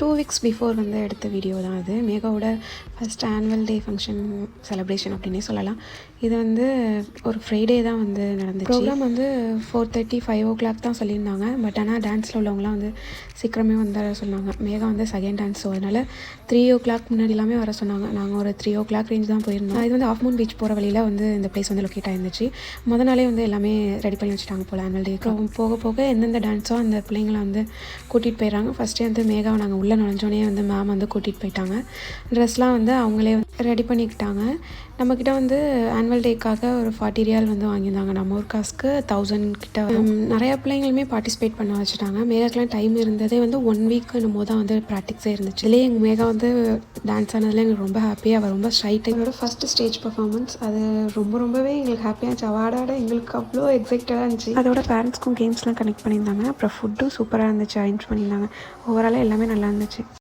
2 weeks before வந்து எடுத்த video தான் அது. மேகாவோட first annual day function celebration அப்படின்னே சொல்லலாம். இது வந்து ஒரு ஃப்ரைடே தான் வந்து நடந்துச்சு. ப்ரோக்ராம் வந்து 4:30 5 தான் சொல்லியிருந்தாங்க. பட் ஆனால் டான்ஸில் உள்ளவங்களாம் வந்து சீக்கிரமே வந்து சொன்னாங்க. மேகா வந்து செகண்ட் டான்ஸ், ஸோ அதனால் 3 முன்னாடி எல்லாமே வர சொன்னாங்க. நாங்கள் ஒரு 3 ரேஞ்ச் தான் போயிருந்தோம். இது வந்து ஆஃப் மூன் பீச் போகிற வழியில் வந்து இந்த பிளேஸ் வந்து லொக்கேட் ஆயிருந்துச்சு. நாளே வந்து எல்லாமே ரெடி பண்ணி வச்சுட்டாங்க போல் ஆனுவல் டேக்கு. போக போக எந்தெந்த டான்ஸோ அந்த பிள்ளைங்களை வந்து கூட்டிகிட்டு போயிடுறாங்க. ஃபஸ்ட்டே வந்து மேகாவை நாங்கள் உள்ளே நுழைஞ்சோடனே வந்து மேம் வந்து கூட்டிகிட்டு போயிட்டாங்க. ட்ரெஸ்லாம் வந்து அவங்களே ரெடி பண்ணிக்கிட்டாங்க. நம்மக்கிட்ட வந்து ஆனுவல் டேக்காக ஒரு 40 ரியால் வந்து வாங்கியிருந்தாங்க. நம்ம ஊர் காசுக்கு 1000 கிட்ட. நிறையா பிள்ளைங்களுமே பார்ட்டிசிபேட் பண்ண வச்சுட்டாங்க. மேகாக்கெலாம் டைம் இருந்ததே வந்து 1 வீக் என்னும் போது தான் வந்து ப்ராக்டிஸே இருந்துச்சு. இதுலேயே எங்கள் மேகா வந்து டான்ஸ் ஆனதில் எங்களுக்கு ரொம்ப ஹாப்பியாக, அவள் ரொம்ப ஷைட்டு. எங்களோட ஃபஸ்ட்டு ஸ்டேஜ் பர்ஃபார்மன்ஸ் அது ரொம்பவே எங்களுக்கு ஹாப்பியாக இருந்துச்சு. அவார்டாட எங்களுக்கு அவ்வளோ எக்ஸைட்டடாக இருந்துச்சு. அதோட பேரண்ட்ஸ்க்கும் கேம்ஸ்லாம் கனெக்ட் பண்ணியிருந்தாங்க. அப்புறம் ஃபுட்டும் சூப்பராக இருந்துச்சு, அரேஞ்ச் பண்ணியிருந்தாங்க. ஓவராலாக எல்லாமே நல்லா இருந்துச்சு.